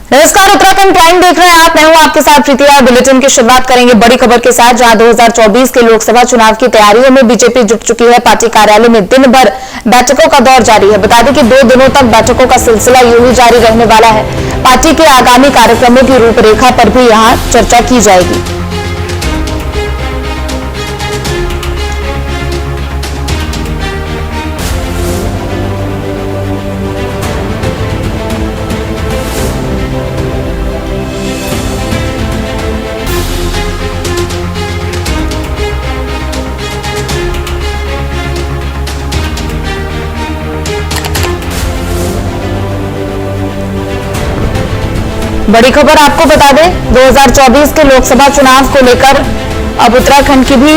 नमस्कार, उत्तराखंड प्राइम देख रहे हैं आप। मैं हूं आपके साथ प्रीतिया। बुलेटिन की शुरुआत करेंगे बड़ी खबर के साथ, जहां 2024 के लोकसभा चुनाव की तैयारियों में बीजेपी जुट चुकी है। पार्टी कार्यालय में दिन भर बैठकों का दौर जारी है। बता दें कि 2 दिनों तक बैठकों का सिलसिला यूं ही जारी रहने वाला है। पार्टी के आगामी कार्यक्रमों की रूपरेखा पर भी यहाँ चर्चा की जाएगी। बड़ी खबर आपको बता दें, 2024 के लोकसभा चुनाव को लेकर अब उत्तराखंड की भी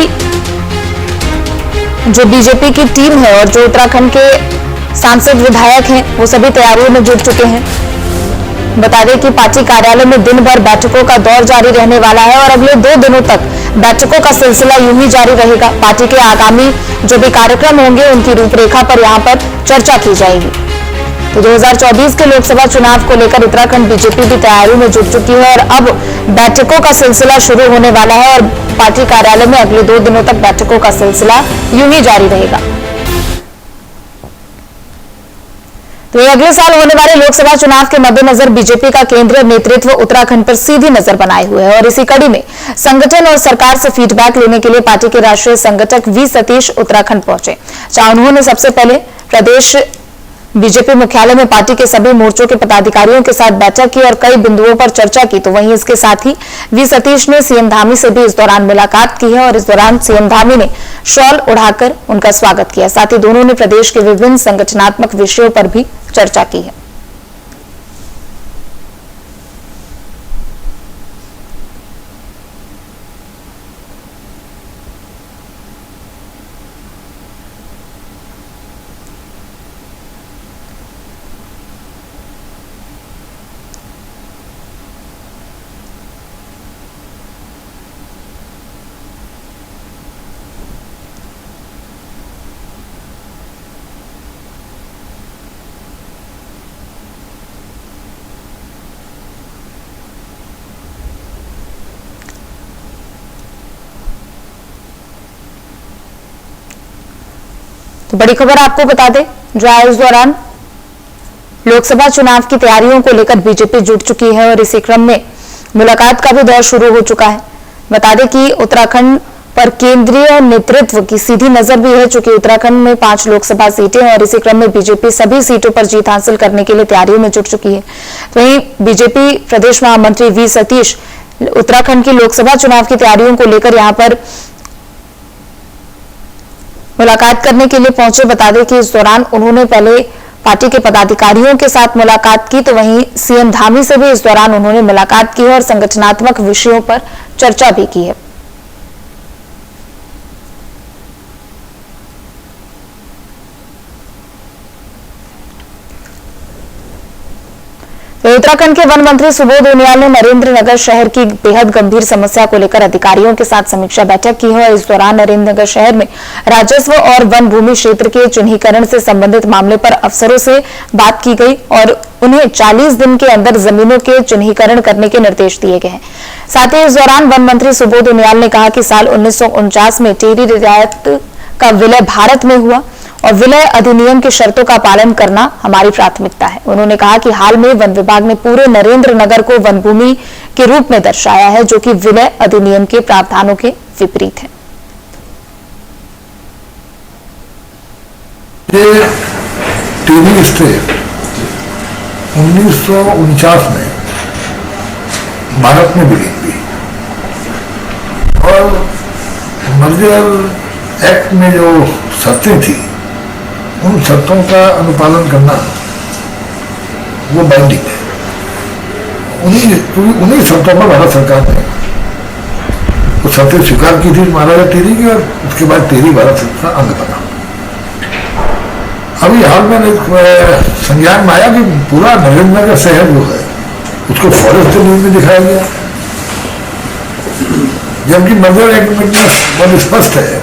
जो बीजेपी की टीम है और जो उत्तराखंड के सांसद विधायक हैं, वो सभी तैयारियों में जुट चुके हैं। बता दें कि पार्टी कार्यालय में दिन भर बैठकों का दौर जारी रहने वाला है और अगले 2 दिनों तक बैठकों का सिलसिला यूं ही जारी रहेगा। पार्टी के आगामी जो भी कार्यक्रम होंगे, उनकी रूपरेखा पर यहाँ पर चर्चा की जाएगी। तो 2024 के लोकसभा चुनाव को लेकर उत्तराखंड बीजेपी भी तैयारी में जुट चुकी है और अब बैठकों का सिलसिला शुरू होने वाला है और पार्टी कार्यालय में अगले 2 दिनों तक बैठकों का सिलसिला यूं ही जारी रहेगा। तो ये अगले साल होने वाले लोकसभा चुनाव के मद्देनजर बीजेपी का केंद्रीय नेतृत्व उत्तराखंड पर सीधी नजर बनाए हुए है और इसी कड़ी में संगठन और सरकार से फीडबैक लेने के लिए पार्टी के राष्ट्रीय संगठक वी सतीश उत्तराखंड पहुंचे, जहां उन्होंने सबसे पहले प्रदेश बीजेपी मुख्यालय में पार्टी के सभी मोर्चों के पदाधिकारियों के साथ बैठक की और कई बिंदुओं पर चर्चा की। तो वहीं इसके साथ ही वी सतीश ने सीएम धामी से भी इस दौरान मुलाकात की है और इस दौरान सीएम धामी ने शॉल उड़ाकर उनका स्वागत किया। साथ ही दोनों ने प्रदेश के विभिन्न संगठनात्मक विषयों पर भी चर्चा की है। तो बड़ी खबर आपको बता दें, जो आज इस दौरान लोकसभा चुनाव की तैयारियों को लेकर बीजेपी जुट चुकी है और इसी क्रम में मुलाकात का भी दौर शुरू हो चुका है। बता दें कि उत्तराखंड पर केंद्रीय नेतृत्व की सीधी नजर भी है, चूंकि उत्तराखंड में 5 लोकसभा सीटें हैं और इसी क्रम में बीजेपी सभी सीटों पर जीत हासिल करने के लिए तैयारियों में जुट चुकी है। तो वहीं बीजेपी प्रदेश महामंत्री वी सतीश उत्तराखंड की लोकसभा चुनाव की तैयारियों को लेकर यहाँ पर मुलाकात करने के लिए पहुंचे। बता दें कि इस दौरान उन्होंने पहले पार्टी के पदाधिकारियों के साथ मुलाकात की, तो वहीं सीएम धामी से भी इस दौरान उन्होंने मुलाकात की और संगठनात्मक विषयों पर चर्चा भी की है। तो उत्तराखंड के वन मंत्री सुबोध उनियाल ने नरेंद्रनगर शहर की बेहद गंभीर समस्या को लेकर अधिकारियों के साथ समीक्षा बैठक की है और इस दौरान नरेंद्रनगर शहर में राजस्व और वन भूमि क्षेत्र के चिन्हीकरण से संबंधित मामले पर अफसरों से बात की गई और उन्हें 40 दिन के अंदर जमीनों के चिन्हीकरण करने के निर्देश दिए गए हैं। साथ ही इस दौरान वन मंत्री सुबोध उनियाल ने कहा कि साल 1949 में टेरी रियायत का विलय भारत में हुआ और विलय अधिनियम की शर्तों का पालन करना हमारी प्राथमिकता है। उन्होंने कहा कि हाल में वन विभाग ने पूरे नरेंद्रनगर को वन भूमि के रूप में दर्शाया है, जो कि विलय अधिनियम के प्रावधानों के विपरीत है। ये टेरी स्टेट 1949 में भारत में विलीन हुई और मर्जर एक्ट में जो शर्तें थी, उन शर्तों का अनुपालन करना वो बाइंडिंग है। उन्हीं शर्तों पर भारत सरकार ने वो शर्तें स्वीकार की थी महाराजा टेरी की और उसके बाद टेरी भारत सरकार का अंग बना। अभी हाल में संज्ञान में आया कि पूरा नरेंद्रनगर शहर जो है उसको फॉरेस्ट जोन में दिखाया गया, जबकि मर्जर एक्ट में बहुत स्पष्ट है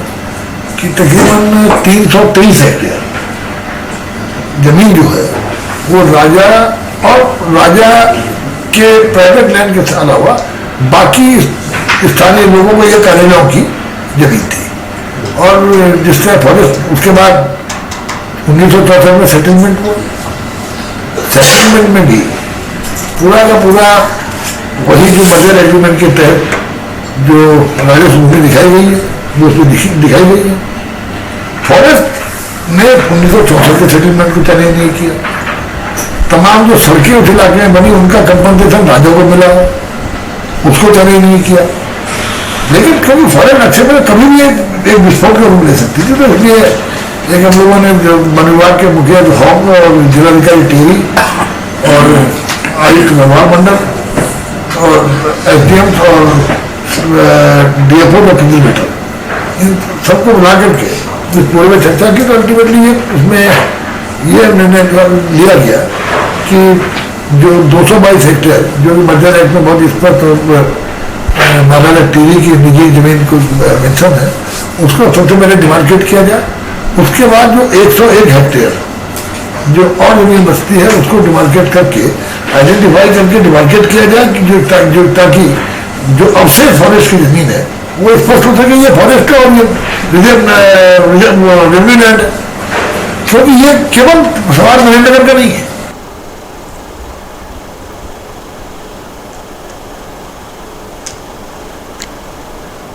कि तकरीबन 323 हेक्टेयर जमीन जो है वो राजा और राजा के प्राइवेट लैंड के अलावा बाकी स्थानीय लोगों को ये कॉलोनियों की जमीन थी। और जिस तरह फॉरेस्ट उसके बाद 1964 में सेटलमेंट हुआ, सेटलमेंट में भी पूरा का पूरा वही जो मर्जर एग्रीमेंट के तहत जो राजस्व भूमि दिखाई गई है, जो उसमें दिखाई गई है, फॉरेस्ट ने 1964 के सेटलमेंट को तय नहीं किया। तमाम जो सड़कें उस इलाके में बनी उनका कंपनसेशन राज्यों को मिला, उसको तय नहीं किया। लेकिन क्योंकि फॉरेस्ट अच्छे में कभी भी एक विस्फोट का रूप ले सकती थी, तो इसलिए एक हम लोगों ने जो वन विभाग के मुखिया जो हॉक और जिलाधिकारी टिहरी और आयुक्त व्यवहार मंडल और एसडीएम और डीएफओ का कंप्यूटर, इन सबको बुला करके इस पूरे में चर्चा की। तो अल्टीमेटली इसमें यह निर्णय लिया गया कि जो 222 हेक्टेयर जो मर्जर एक्ट में बहुत स्पष्ट महाराजा टिहरी की निजी जमीन को मेंशन है, उसको सबसे पहले डिमार्केट किया जाए। उसके बाद जो 101 हेक्टेयर जो और जमीन बचती है उसको डिमार्केट करके आइडेंटिफाई करके डिमार्केट किया जाए कि ताकि जो अवशेष फॉरेस्ट की जमीन है वो स्पष्ट हो सके ये फॉरेस्ट का और ये रेवेन्यू लैंड है, क्योंकि ये केवल सवाल महेंद्रगढ़ का नहीं है।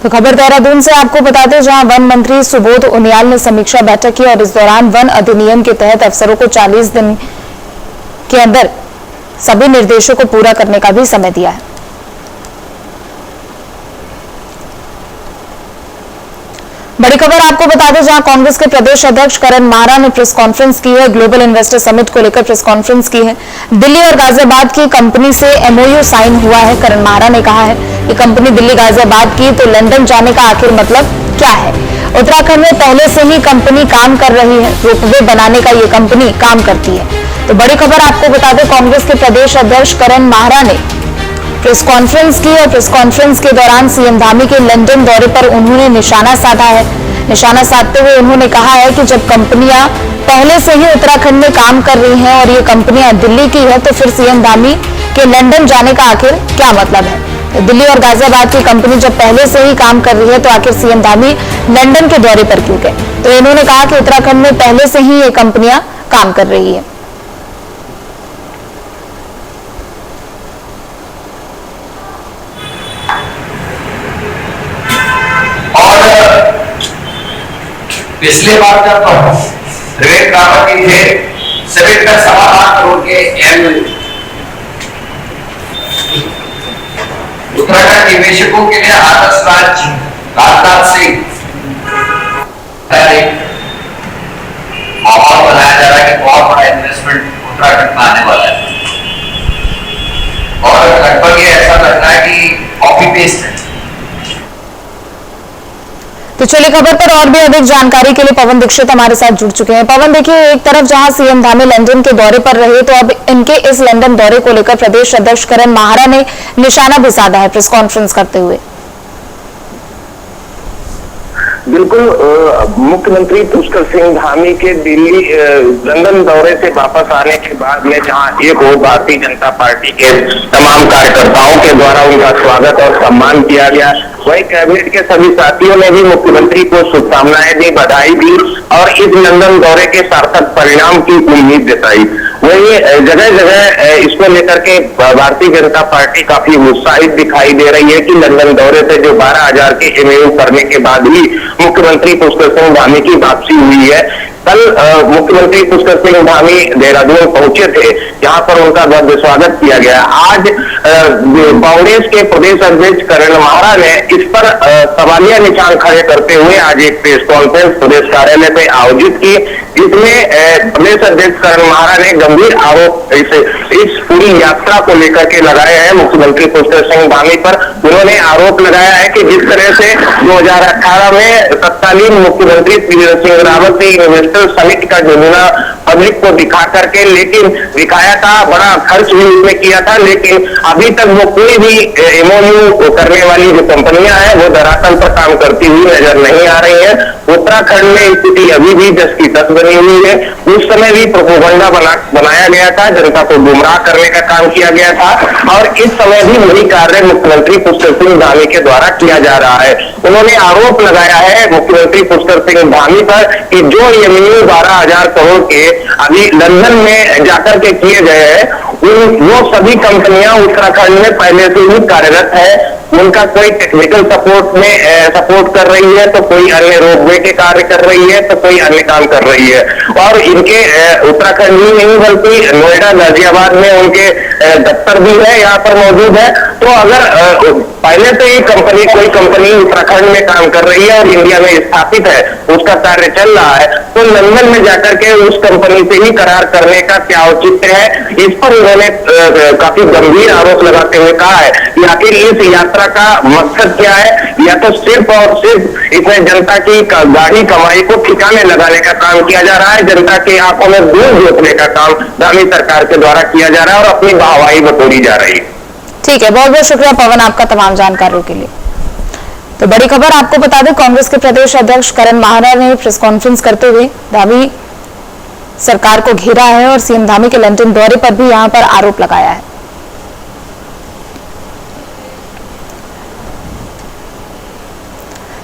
तो खबर देहरादून से आपको बताते जहां वन मंत्री सुबोध उनियाल ने समीक्षा बैठक की और इस दौरान वन अधिनियम के तहत अफसरों को 40 दिन के अंदर सभी निर्देशों को पूरा करने का भी समय दिया है। बड़ी खबर आपको बता दें जहां कांग्रेस के प्रदेश अध्यक्ष करण माहरा ने प्रेस कॉन्फ्रेंस की है। ग्लोबल इन्वेस्टर समिट को लेकर प्रेस कॉन्फ्रेंस की है। दिल्ली और गाजियाबाद की कंपनी से एमओयू साइन हुआ है। करण माहरा ने कहा है कि कंपनी दिल्ली गाजियाबाद की, तो लंदन जाने का आखिर मतलब क्या है। उत्तराखंड में पहले से ही कंपनी काम कर रही है, रोपवे बनाने का ये कंपनी काम करती है। तो बड़ी खबर आपको बता दें कांग्रेस के प्रदेश अध्यक्ष करण माहरा ने प्रेस कॉन्फ्रेंस की और प्रेस कॉन्फ्रेंस के दौरान सीएम धामी के लंदन दौरे पर उन्होंने निशाना साधा है। निशाना साधते हुए उन्होंने कहा है कि जब कंपनियां पहले से ही उत्तराखंड में काम कर रही हैं और ये कंपनियां दिल्ली की है, तो फिर सीएम धामी के लंदन जाने का आखिर क्या मतलब है। तो दिल्ली और गाजियाबाद की कंपनी जब पहले से ही काम कर रही है तो आखिर सीएम धामी लंदन के दौरे पर क्यों गए। तो इन्होंने कहा कि उत्तराखंड में पहले से ही ये कंपनियां काम कर रही है। पिछले बार जब विवेक रावत जी थे 7.25 करोड़ के एमओयू उत्तराखंड निवेशकों के लिए आदर्श राज्य राजनाथ सिंह माहौल बनाया जा रहा है कि बहुत बड़ा इन्वेस्टमेंट उत्तराखंड में आने वाला है और लगभग ये ऐसा लग रहा है कि कॉपी पेस्ट है। तो चलिए खबर पर और भी अधिक जानकारी के लिए पवन दीक्षित हमारे साथ जुड़ चुके हैं। पवन, देखिए एक तरफ जहां सीएम धामी लंदन के दौरे पर रहे, तो अब इनके इस लंदन दौरे को लेकर प्रदेश अध्यक्ष करण माहरा ने निशाना भी साधा है प्रेस कॉन्फ्रेंस करते हुए। बिल्कुल, मुख्यमंत्री पुष्कर सिंह धामी के दिल्ली लंदन दौरे से वापस आने के बाद में जहां एक और भारतीय जनता पार्टी के तमाम कार्यकर्ताओं के द्वारा उनका स्वागत और सम्मान किया गया, वही कैबिनेट के सभी साथियों ने भी मुख्यमंत्री को शुभकामनाएं दी, बधाई दी और इस लंदन दौरे के सार्थक परिणाम की उम्मीद जताई। वही जगह जगह इसको लेकर के भारतीय जनता पार्टी काफी उत्साहित दिखाई दे रही है कि लंदन दौरे से जो 12,000 के एमओयू करने के बाद ही मुख्यमंत्री पुष्कर सिंह धामी की वापसी हुई है। कल मुख्यमंत्री पुष्कर सिंह धामी देहरादून पहुंचे थे, जहां पर उनका भव्य स्वागत किया गया। आज कांग्रेस के प्रदेश अध्यक्ष करण माहरा ने इस पर सवालिया निशान खड़े करते हुए आज एक प्रेस कॉन्फ्रेंस प्रदेश कार्यालय पे आयोजित की, जिसमें प्रदेश अध्यक्ष करण माहरा ने गंभीर आरोप इस पूरी यात्रा को लेकर के लगाए हैं मुख्यमंत्री पुष्कर सिंह धामी पर। उन्होंने आरोप लगाया है कि जिस तरह से 2018 में तत्कालीन मुख्यमंत्री त्रिवेंद्र सिंह रावत ने समिट का नमूना पब्लिक को दिखा करके लेकिन दिखाया था, बड़ा खर्च भी उसमें किया था, लेकिन अभी तक वो कोई भी एमओयू करने वाली जो कंपनियां हैं वो धरातल पर काम करती हुई नजर नहीं आ रही हैं। उत्तराखंड में स्थिति अभी भी 10 की 10 बनी हुई है। उस समय भी प्रोपोगंडा बनाया गया था, जनता को गुमराह करने का काम किया गया था, और इस समय भी वही कार्य मुख्यमंत्री पुष्कर सिंह धामी के द्वारा किया जा रहा है। उन्होंने आरोप लगाया है मुख्यमंत्री पुष्कर सिंह धामी पर कि जो एमओयू 12,000 करोड़ के अभी लंदन में जाकर के किए गए हैं, वो सभी कंपनियां उत्तराखंड में पहले से ही कार्यरत है। उनका कोई टेक्निकल सपोर्ट कर रही है, तो कोई अन्य रोपवे के कार्य कर रही है, तो कोई अन्य काम कर रही है। और इनके उत्तराखंड ही नहीं बल्कि नोएडा, गाजियाबाद में उनके दफ्तर भी है, यहाँ पर मौजूद है। तो अगर पहले से ही कोई कंपनी उत्तराखंड में काम कर रही है और इंडिया में स्थापित है, उसका कार्य चल रहा है, तो लंदन में जाकर के उस कंपनी से ही करार करने का क्या औचित्य है, इस पर उन्होंने काफी गंभीर आरोप लगाते हुए कहा है कि आखिर इस यात्रा का मकसद क्या है। या तो सिर्फ और सिर्फ इसमें जनता की गाढ़ी कमाई को ठिकाने लगाने का काम किया जा रहा है, जनता के आंखों में धूल झोंकने का काम धामी सरकार के द्वारा किया जा रहा है और अपनी वाहवाही बटोरी जा रही है। ठीक है, बहुत बहुत शुक्रिया पवन आपका तमाम जानकारियों के लिए। तो बड़ी खबर आपको बता दें, कांग्रेस के प्रदेश अध्यक्ष करण माहरा ने प्रेस कॉन्फ्रेंस करते हुए धामी सरकार को घेरा है और सीएम धामी के लंदन दौरे पर भी यहां पर आरोप लगाया है।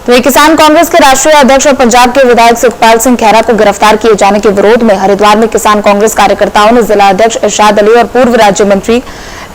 तो किसान कांग्रेस के राष्ट्रीय अध्यक्ष और पंजाब के विधायक सुखपाल सिंह खैरा को गिरफ्तार किए जाने के विरोध में हरिद्वार में किसान कांग्रेस कार्यकर्ताओं ने जिला अध्यक्ष इरशाद अली और पूर्व राज्य मंत्री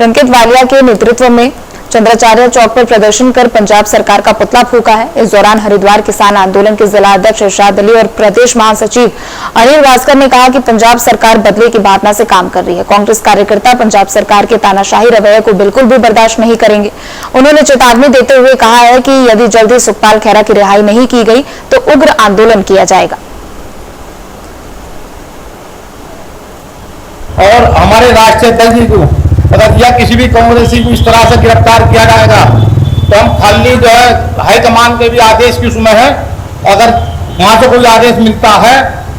रंकित वालिया के नेतृत्व में चंद्राचार्य चौक पर प्रदर्शन कर पंजाब सरकार का पुतला फूका है। इस दौरान हरिद्वार किसान आंदोलन के जिला अध्यक्ष इरशाद अली और प्रदेश महासचिव अनिल भास्कर ने कहा कि पंजाब सरकार बदले की भावना से काम कर रही है। कांग्रेस कार्यकर्ता पंजाब सरकार के तानाशाही रवैये को बिल्कुल भी बर्दाश्त नहीं करेंगे। उन्होंने चेतावनी देते हुए कहा है कि यदि जल्दी सुखपाल खैरा की रिहाई नहीं की गई तो उग्र आंदोलन किया जाएगा। और हमारे राष्ट्रीय अध्यक्ष जी को अगर या किसी भी कांग्रेसी को इस तरह से गिरफ्तार किया जाएगा तो हम खाली जो है हाईकमान के भी आदेश की उसमें है, अगर वहां से कोई आदेश मिलता है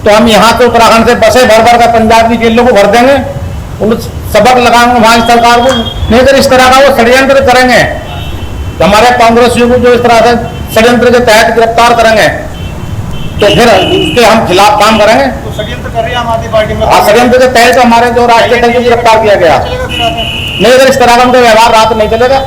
तो हम यहाँ से उत्तराखंड से बसें भर भर कर पंजाब की जेलों को भर देंगे, उन सबक लगाएंगे वहां सरकार को। नहीं तो इस तरह का वो षड्यंत्र करेंगे, हमारे कांग्रेसियों को जो इस तरह से षड्यंत्र के तहत गिरफ्तार करेंगे तो फिर उसके हम खिलाफ काम करेंगे। तो षड्यंत्र कर रही है आम आदमी पार्टी में। षड्यंत्र के तहत हमारे जो राष्ट्रीय अध्यक्ष को गिरफ्तार किया गया, नहीं अगर इस तरह का उनका व्यवहार रात नहीं चलेगा।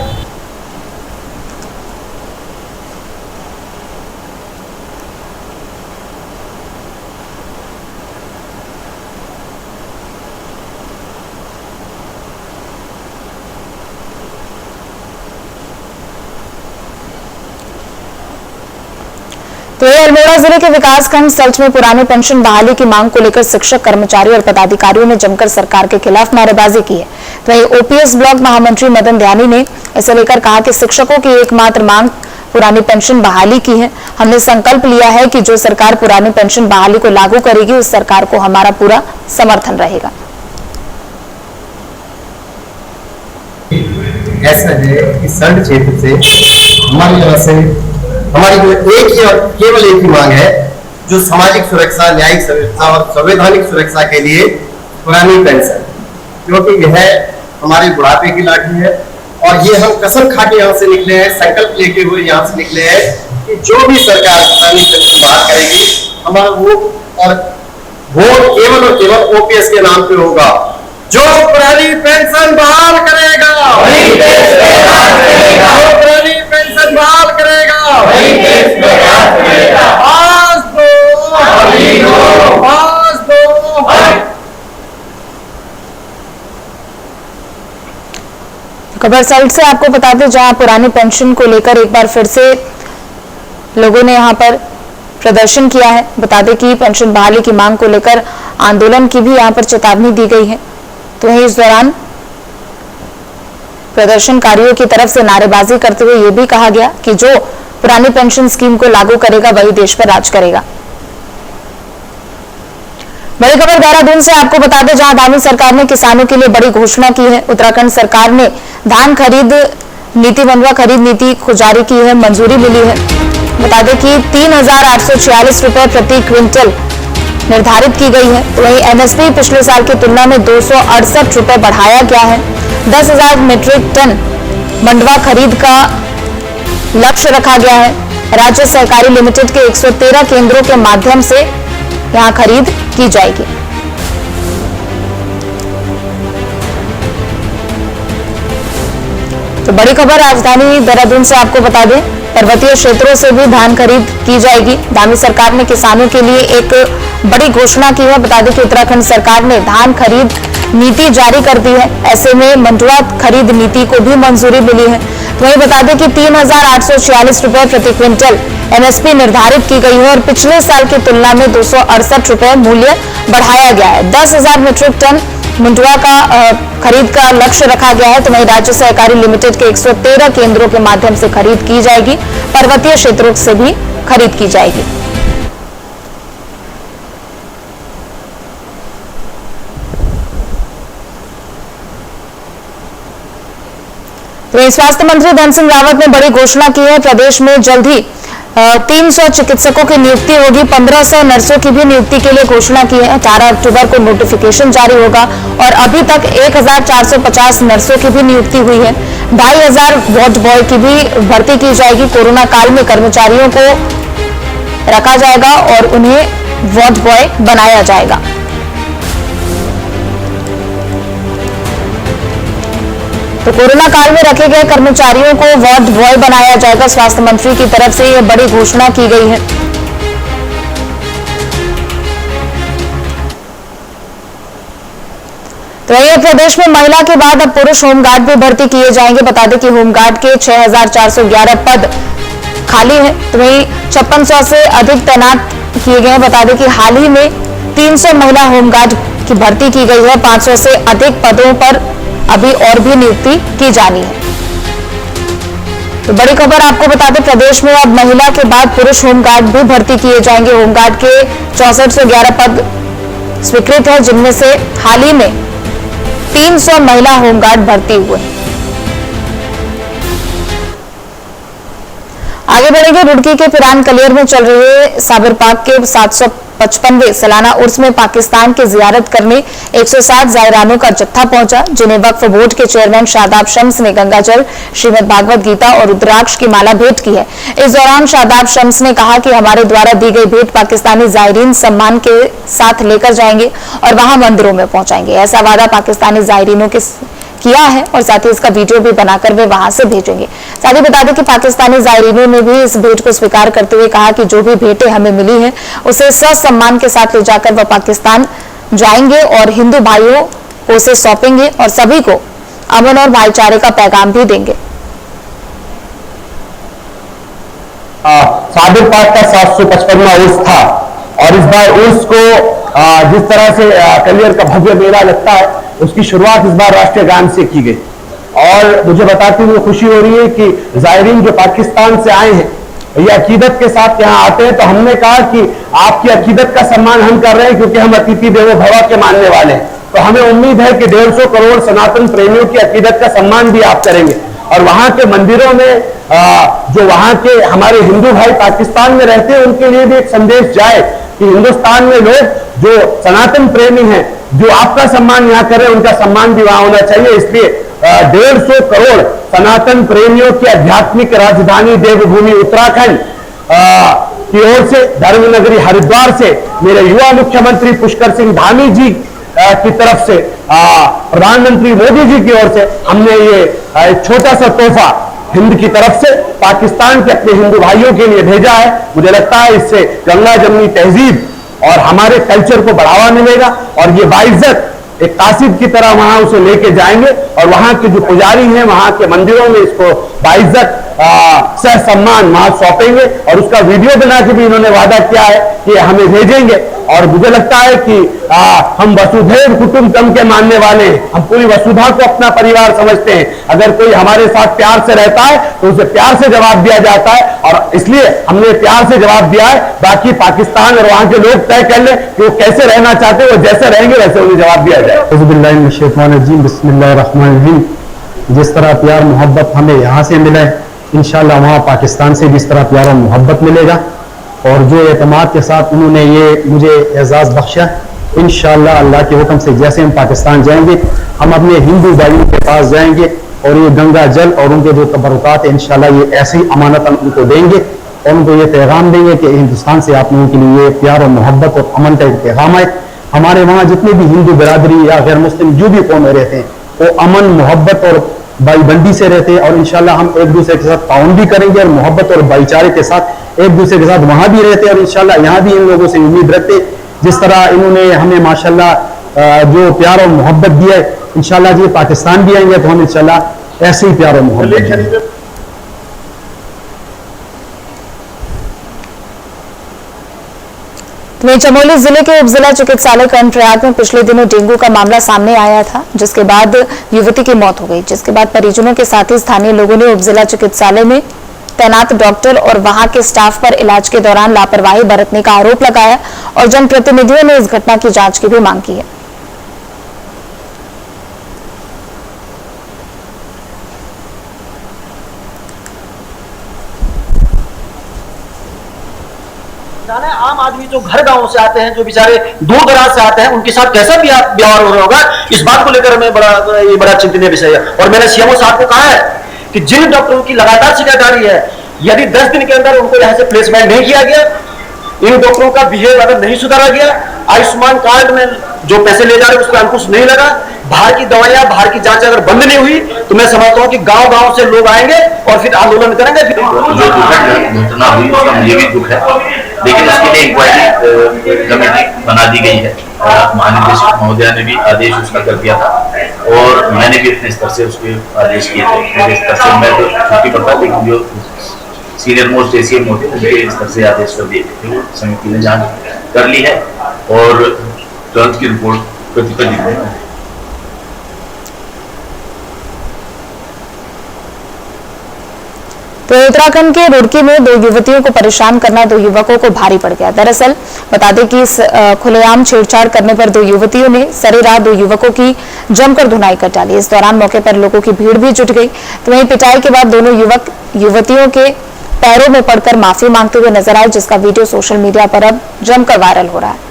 तो अल्मोड़ा जिले के विकासखंड सल्च में पुरानी पेंशन बहाली की मांग को लेकर शिक्षक, कर्मचारी और पदाधिकारियों ने जमकर सरकार के खिलाफ नारेबाजी की है। तो वहीं ओपीएस ब्लॉक महामंत्री मदन ध्यानी ने इसे लेकर कहा कि शिक्षकों की एकमात्र मांग पुरानी पेंशन बहाली की है। हमने संकल्प लिया है कि जो सरकार पुरानी पेंशन बहाली को लागू करेगी उस सरकार को हमारा पूरा समर्थन रहेगा। ऐसा है कि सल्ट क्षेत्र से हमारी यहाँ से हमारी जो एक ही और केवल एक ही मांग है, जो सामाजिक सुरक्षा, न्यायिक सुरक्षा और संवैधानिक सुरक्षा के लिए पुरानी पेंशन, क्योंकि यह हमारे बुढ़ापे की लाठी है और ये हम कसम खा के यहाँ से निकले हैं, संकल्प लेके हुए यहाँ से निकले हैं कि जो भी सरकार पुरानी पेंशन बहाल करेगी हमारा वोट केवल और केवल ओपीएस के नाम पे होगा। जो पुरानी पेंशन बहाल करेगा वही देश में राज करेगा, जो पुरानी पेंशन बहाल करेगा वही देश में राज करेगा। आज दो खबर साइट से आपको बता दें, जहां पुरानी पेंशन को लेकर एक बार फिर से लोगों ने यहां पर प्रदर्शन किया है। बता दें कि पेंशन बहाली की मांग को लेकर आंदोलन की भी यहां पर चेतावनी दी गई है। तो इस दौरान प्रदर्शनकारियों की तरफ से नारेबाजी करते हुए यह भी कहा गया कि जो पुरानी पेंशन स्कीम को लागू करेगा वही देश पर राज करेगा। बड़ी खबर देहरादून से आपको बता दें, जहां धामी सरकार ने किसानों के लिए बड़ी घोषणा की है। उत्तराखंड सरकार ने धान खरीद नीति मनवा खरीद नीति को जारी की है, मंजूरी मिली है। बता दें कि 3,846 रुपए प्रति क्विंटल निर्धारित की गई है। वहीं एमएसपी पिछले साल की तुलना में 268 रुपए बढ़ाया गया है। 10,000 मीट्रिक टन मंडवा खरीद का लक्ष्य रखा गया है। राज्य सहकारी लिमिटेड के 113 केंद्रों के माध्यम से यहां खरीद की जाएगी। तो बड़ी खबर राजधानी देहरादून से आपको बता दें, पर्वतीय क्षेत्रों से भी धान खरीद की जाएगी। धामी सरकार ने किसानों के लिए एक बड़ी घोषणा की है। बता दें कि उत्तराखंड सरकार ने धान खरीद नीति जारी कर दी है। ऐसे में मंडुआ खरीद नीति को भी मंजूरी मिली है। तो वहीं बता दें कि 3,846 रुपए प्रति क्विंटल एमएसपी निर्धारित की गई है और पिछले साल की तुलना में 268 रुपए मूल्य बढ़ाया गया है। 10,000 मीट्रिक टन मंडुआ का खरीद का लक्ष्य रखा गया है। तो वहीं राज्य सहकारी लिमिटेड के 113 केंद्रों के माध्यम से खरीद की जाएगी। पर्वतीय क्षेत्रों से भी खरीद की जाएगी। तो स्वास्थ्य मंत्री धन सिंह रावत ने बड़ी घोषणा की है। प्रदेश में जल्द ही 300 चिकित्सकों की नियुक्ति होगी। 1500 नर्सों की भी नियुक्ति के लिए घोषणा की है। 18 अक्टूबर को नोटिफिकेशन जारी होगा और अभी तक 1450 नर्सों की भी नियुक्ति हुई है। 2500 वार्ड बॉय की भी भर्ती की जाएगी। कोरोना काल में कर्मचारियों को रखा जाएगा और उन्हें वार्ड बॉय बनाया जाएगा। तो कोरोना काल में रखे गए कर्मचारियों को वार्ड बॉय बनाया जाएगा। स्वास्थ्य मंत्री की तरफ से यह बड़ी घोषणा की गई है। तो ये प्रदेश में महिला के बाद अब पुरुष होमगार्ड भी भर्ती किए जाएंगे। बता दें कि होमगार्ड के 6,411 पद खाली है। तो वहीं 5600 से अधिक तैनात किए गए हैं। बता दें कि हाल ही में 300 महिला होमगार्ड की भर्ती की गई है। 500 से अधिक पदों पर अभी और भी नियुक्ति की जानी है। तो बड़ी खबर आपको बता दें, प्रदेश में अब महिला के बाद पुरुष होमगार्ड भी भर्ती किए जाएंगे। होमगार्ड के 6411 पद स्वीकृत है, जिनमें से हाल ही में 300 महिला होमगार्ड भर्ती हुए। आगे बढ़ेंगे। रुड़की के पिरान कलियर में चल रहे साबर पाक के 755वें सालाना उर्स में पाकिस्तान की जियारत करने 107 जायरानों का जत्था पहुंचा, जिन्हें वक्फ बोर्ड के चेयरमैन शादाब शम्स ने गंगाजल, श्रीमद् भागवत गीता और रुद्राक्ष की माला भेंट की है। इस दौरान शादाब शम्स ने कहा कि हमारे द्वारा दी गई भेंट पाकिस्तानी जायरीन सम्मान के साथ लेकर जाएंगे और वहां मंदिरों में पहुंचाएंगे। ऐसा वादा पाकिस्तानी जायरीनों के किया है और साथ ही इसका वीडियो भी बनाकर वे वहां से भेजेंगे। साथ ही बता दें कि पाकिस्तानी जायरीनों ने भी इस भेंट को स्वीकार करते हुए कहा कि जो भी भेंटें हमें मिली हैं उसे ससम्मान के साथ ले जाकर वह पाकिस्तान जाएंगे और हिंदू भाइयों को उसे सौंपेंगे और सभी को अमन और भाईचारे का पैगाम भी देंगे। साबिर पाक का 755वां उर्स था और इस बार उर्स को जिस तरह से कलियर का भव्य मेला लगता है, उसकी शुरुआत इस बार राष्ट्रीय गान से की गई। और मुझे बताते हुए खुशी हो रही है कि जायरीन जो पाकिस्तान से आए हैं, ये अकीदत के साथ यहाँ आते हैं। तो हमने कहा कि आपकी अकीदत का सम्मान हम कर रहे हैं, क्योंकि हम अतिथि देवो भव के मानने वाले हैं। तो हमें उम्मीद है कि 150 करोड़ सनातन प्रेमियों की अकीदत का सम्मान भी आप करेंगे और वहां के मंदिरों में जो वहां के हमारे हिंदू भाई पाकिस्तान में रहते हैं, उनके लिए भी एक संदेश जाए कि हिंदुस्तान में लोग जो सनातन प्रेमी हैं, जो आपका सम्मान यहाँ कर रहे हैं, उनका सम्मान भी वहां होना चाहिए। इसलिए 150 करोड़ सनातन प्रेमियों की आध्यात्मिक राजधानी देवभूमि उत्तराखंड की ओर से, धर्मनगरी हरिद्वार से, मेरे युवा मुख्यमंत्री पुष्कर सिंह धामी जी की तरफ से, प्रधानमंत्री मोदी जी की ओर से हमने ये एक छोटा सा तोहफा हिंद की तरफ से पाकिस्तान के अपने हिंदू भाइयों के लिए भेजा है। मुझे लगता है इससे गंगा जमनी तहजीब और हमारे कल्चर को बढ़ावा मिलेगा और ये बाइज्जत एक कासिद की तरह वहां उसे लेके जाएंगे और वहां के जो पुजारी हैं, वहां के मंदिरों में इसको बाइज्जत सह सम्मान वहां सौंपेंगे और उसका वीडियो बना के भी इन्होंने वादा किया है कि हमें भेजेंगे। और मुझे लगता है कि हम वसुधैव कुटुंबकम के मानने वाले हैं, हम पूरी वसुधा को अपना परिवार समझते हैं। अगर कोई हमारे साथ प्यार से रहता है तो उसे प्यार से जवाब दिया जाता है और इसलिए हमने प्यार से जवाब दिया है। बाकी पाकिस्तान और वहां के लोग तय कर ले कि वो कैसे रहना चाहते हैं, वो जैसे रहेंगे वैसे उन्हें जवाब दिया जाए। बिस्मिल्लाहिर्रहमानिर्रहीम। जिस तरह प्यार मोहब्बत हमें यहाँ से मिला है, इंशाल्लाह वहाँ पाकिस्तान से भी इस तरह प्यार और मोहब्बत मिलेगा। और जो एतमाद के साथ उन्होंने ये मुझे एजाज़ बख्शा, इंशाल्लाह अल्लाह के हुक्म से जैसे हम पाकिस्तान जाएंगे, हम अपने हिंदू भाइयों के पास जाएंगे और ये गंगा जल और उनके जो तबरुकात है, इंशाल्लाह ये ऐसी अमानत हम उनको देंगे और उनको ये पैगाम देंगे कि हिंदुस्तान से आप लोगों के लिए प्यार और मोहब्बत और अमन का एक पैगाम है। हमारे वहाँ जितने भी हिंदू बिरादरी या गैर मुस्लिम जो भी कौमें रहते हैं वो अमन मोहब्बत और भाईबंदी से रहते हैं, और इंशाल्लाह हम एक दूसरे के साथ ताउन भी करेंगे और मोहब्बत और भाईचारे के साथ एक दूसरे के साथ वहाँ भी रहते हैं, और इंशाल्लाह यहाँ भी इन लोगों से उम्मीद रखते जिस तरह इन्होंने हमें माशाल्लाह जो प्यार और मोहब्बत दिया है, इंशाल्लाह जी पाकिस्तान भी आएंगे तो हम इंशाल्लाह ऐसे ही प्यार और मोहब्बत देंगे। वहीं चमोली जिले के उपजिला चिकित्सालय कर्णप्रयाग में पिछले दिनों डेंगू का मामला सामने आया था, जिसके बाद युवती की मौत हो गई, जिसके बाद परिजनों के साथ ही स्थानीय लोगों ने उपजिला चिकित्सालय में तैनात डॉक्टर और वहां के स्टाफ पर इलाज के दौरान लापरवाही बरतने का आरोप लगाया और जनप्रतिनिधियों ने इस घटना की जांच की भी मांग की है। आम आदमी जो घर गांव से आते हैं, जो बेचारे दूर दराज से आते हैं, उनके साथ कैसा व्यवहार हो रहा होगा, इस बात को लेकर हमें बड़ा चिंतनीय विषय है। और मैंने सीएमओ साहब को कहा है कि जिन डॉक्टरों की लगातार शिकायत आ रही है, यदि 10 दिन के अंदर उनको यहां से प्लेसमेंट नहीं किया गया, इन डॉक्टरों का बिहेव अगर नहीं सुधारा गया, आयुष्मान कार्ड में जो पैसे ले जा रहे हैं उस पर अंकुश नहीं लगा, बाहर की दवाइयां, बाहर की जांच अगर बंद नहीं हुई, तो मैं समझता हूं कि गांव-गांव से लोग आएंगे और फिर आंदोलन करेंगे। जो घटना हुई उसका मुझे भी दुख है, लेकिन उसके लिए इंक्वायरी कमेटी बना दी गई है। महानिदेशक महोदया ने भी आदेश उसका कर दिया था और मैंने भी अपने स्तर से उसके आदेश किए थे। मेरे स्तर से मैं तो छुट्टी करता, लेकिन जो सीनियर मोस्ट एसीएम होते उनके स्तर से आदेश कर दिए थे। वो समिति ने जांच कर ली है और तुरंत की रिपोर्ट प्रतिपक्ष दी है। तो उत्तराखंड के रुड़की में 2 युवतियों को परेशान करना 2 युवकों को भारी पड़ गया। दरअसल बता दें कि इस खुलेआम छेड़छाड़ करने पर 2 युवतियों ने सरेराह 2 युवकों की जमकर धुनाई कर डाली। इस दौरान मौके पर लोगों की भीड़ भी जुट गई। तो वहीं पिटाई के बाद दोनों युवक युवतियों के पैरों में पड़कर माफी मांगते हुए नजर आए, जिसका वीडियो सोशल मीडिया पर अब जमकर वायरल हो रहा है।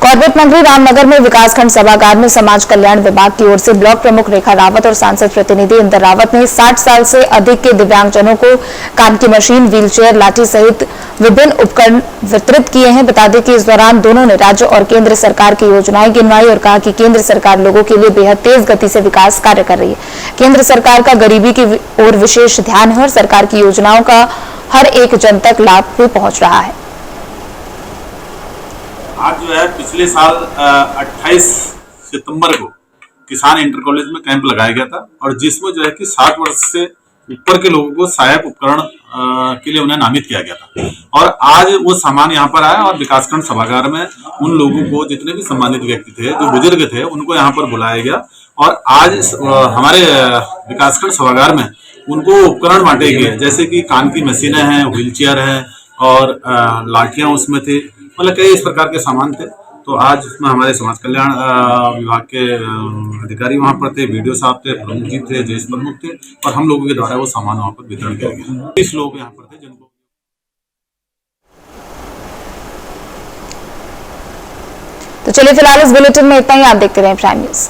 कॉर्पोरेट मंत्री रामनगर में विकासखंड सभागार में समाज कल्याण विभाग की ओर से ब्लॉक प्रमुख रेखा रावत और सांसद प्रतिनिधि इंदर रावत ने 60 साल से अधिक के दिव्यांगजनों को कान की मशीन, व्हीलचेयर, लाठी सहित विभिन्न उपकरण वितरित किए हैं। बता दें कि इस दौरान दोनों ने राज्य और केंद्र सरकार की योजनाएं गिनवाई और कहा कि केंद्र सरकार लोगों के लिए बेहद तेज गति से विकास कार्य कर रही है। केंद्र सरकार का गरीबी की ओर विशेष ध्यान है और सरकार की योजनाओं का हर एक जन तक लाभ भी पहुंच रहा है। आज जो है पिछले साल 28 सितंबर को किसान इंटर कॉलेज में कैंप लगाया गया था और जिसमें जो है कि 60 वर्ष से ऊपर के लोगों को सहायक उपकरण के लिए उन्हें नामित किया गया था। और आज वो सामान यहाँ पर आया और विकासखंड सभागार में उन लोगों को, जितने भी सम्मानित व्यक्ति थे, जो बुजुर्ग थे, उनको यहाँ पर बुलाया गया और आज हमारे विकासखंड सभागार में उनको उपकरण बांटे गए, जैसे कि कान की मशीनें हैं, व्हीलचेयर है और लाठियां उसमें थी, मतलब कई इस प्रकार के सामान थे। तो आज उसमें हमारे समाज कल्याण विभाग के अधिकारी वहां पर थे, वीडियो साहब थे, प्रमुख जी थे, जयेश प्रमुख थे और हम लोगों के द्वारा वो सामान वहां पर वितरण किया गया। 20 लोग यहाँ पर थे जिनको तो चलिए फिलहाल इस बुलेटिन में इतना ही। आप देखते रहें प्राइम न्यूज।